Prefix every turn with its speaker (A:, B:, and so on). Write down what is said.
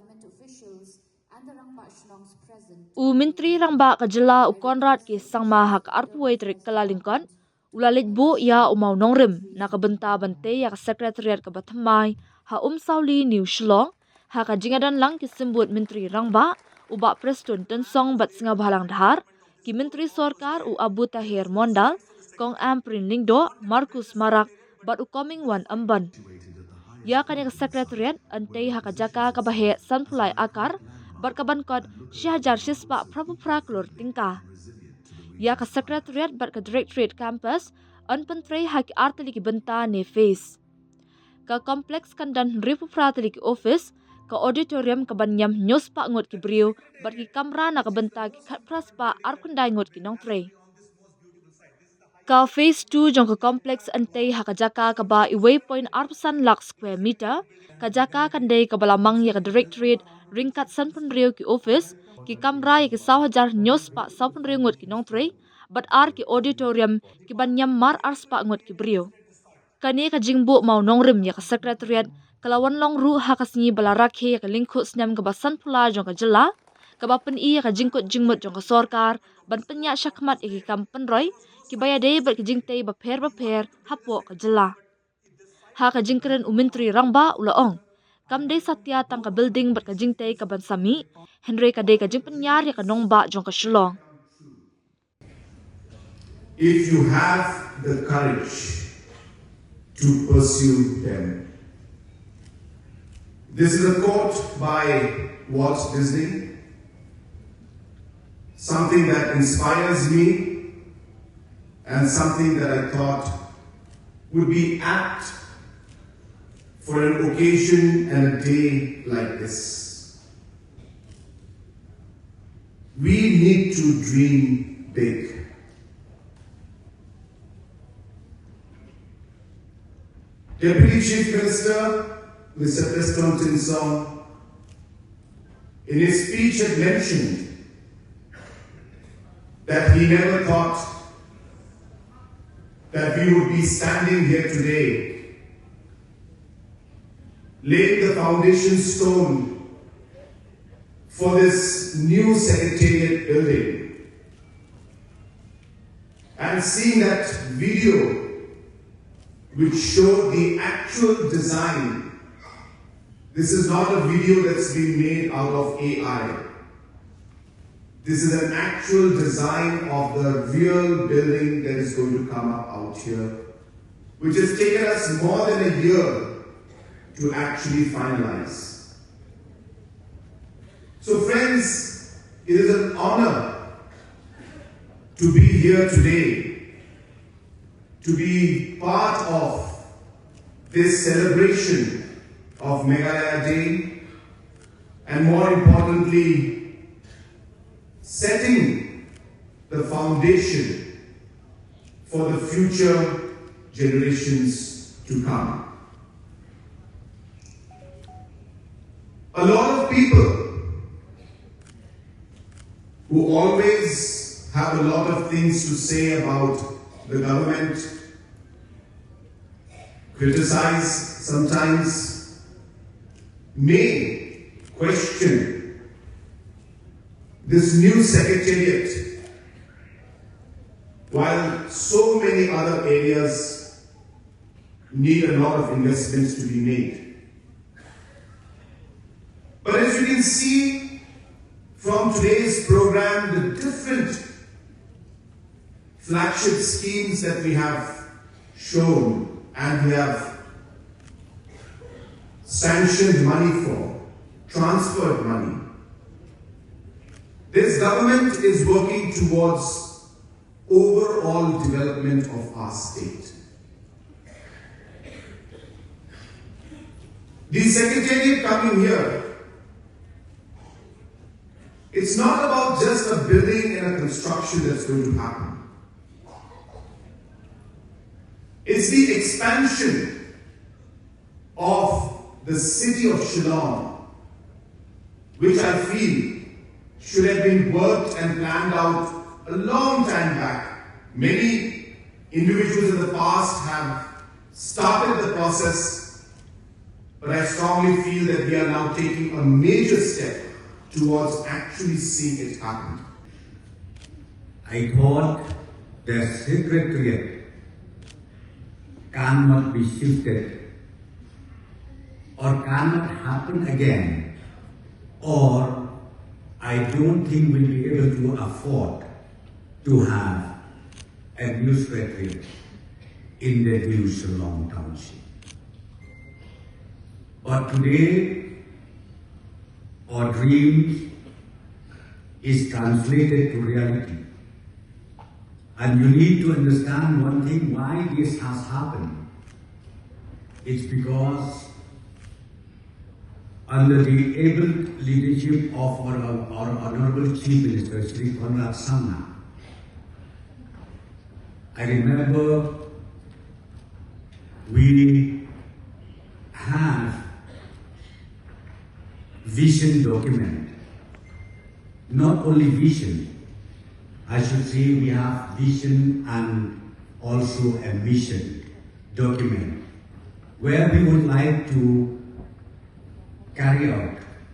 A: government officials and the Rangba Shillong's present.
B: Menteri Rangba Kajela Konrad ki sangma hak arpuai trik kalalingkon ulalit bu ya Mawnongrim nakabenta bante ya Secretariat ka bathymmai ha sauli New Shillong ha ka jingadan lang ki sembut Menteri Rangba uba Preston tensong bat singa balang dhar ki Menteri Sorkar Abu Tahir Mondal kong Amprin Lingdo Markus Marak bat coming one amban. Ya kan ya Secretariat ante ha ka jaka ka bahe sanpulai akar berkabankot syahajar sispa pra klur tingkah. Ya ka Secretariat berka Directorate Campus an pentrei haki arteli ki benta ne face. Ka kompleks kandan ripu prateli ki office ka auditorium ka banyam nyos pa ngot ki brio berki kamra na ka benta ki khat praspa arkundai ngot ki nongtrei. Ka phase 2 jong ka kompleks ante haka jaka ka ba iway point arpusan lakh square meter ka jaka kandai ka balamang ya ka Directorate ringkat san penrio ki office ki kamra ya ki 1,000 nyos pa 1,000 penrio ngot ki nongtrei bat ar ki auditorium ki banyam mar ars pa ngot ki brio. Kani ka jingbu Mawnongrim ya ka Secretariat kalawan long ru haka singi balarakhe ya ka lingkut senyam ka basan pula jong ka jela ka bapen i ya ka jingkut jingmut jong ka sorkar ban penya syakmat ya ki kampen roy ki bayade bat ki jingtei baper hapo ka jela. Ha ka jingkeren Menteri Rangba ulaong. Kam dei satya tang ka building bat ka jingtei ka bansami Henry ka dei ka jing penyar ya ka nongba jong ka Shillong.
C: If you have the courage to pursue them. This is a quote by Walt Disney, something that inspires me and something that I thought would be apt for an occasion and a day like this. We need to dream big. Deputy Chief Minister, Mr. Preston Tinsong, in his speech had mentioned that he never thought that we would be standing here today laying the foundation stone for this new Secretariat building. And seeing that video which showed the actual design. This is not a video that's been made out of AI. This is an actual design of the real building that is going to come up out here, which has taken us more than a year to actually finalize. So friends, it is an honor to be here today, to be part of this celebration of Meghalaya Day, and more importantly, setting the foundation for the future generations to come. A lot of people who always have a lot of things to say about the government, criticize sometimes, may question this new Secretariat, while so many other areas need a lot of investments to be made. But as you can see from today's program, the different flagship schemes that we have shown and we have sanctioned money for, transferred money. This government is working towards overall development of our state. The Secretariat coming here, it's not about just a building and a construction that's going to happen. It's the expansion of the city of Shillong, which I feel should have been worked and planned out a long time back. Many individuals in the past have started the process, But I strongly feel that we are now taking a major step towards actually seeing it happen.
D: I thought the Secretariat cannot be shifted or cannot happen again, or I don't think we'll be able to afford to have a new Secretariat in the new Shillong township. But today, our dream is translated to reality. And you need to understand one thing, why this has happened. It's because under the able leadership of our Honorable Chief Minister, Shri Conrad Sangha, I remember we have vision document. Not only vision, I should say we have vision and also a mission document where we would like to carry out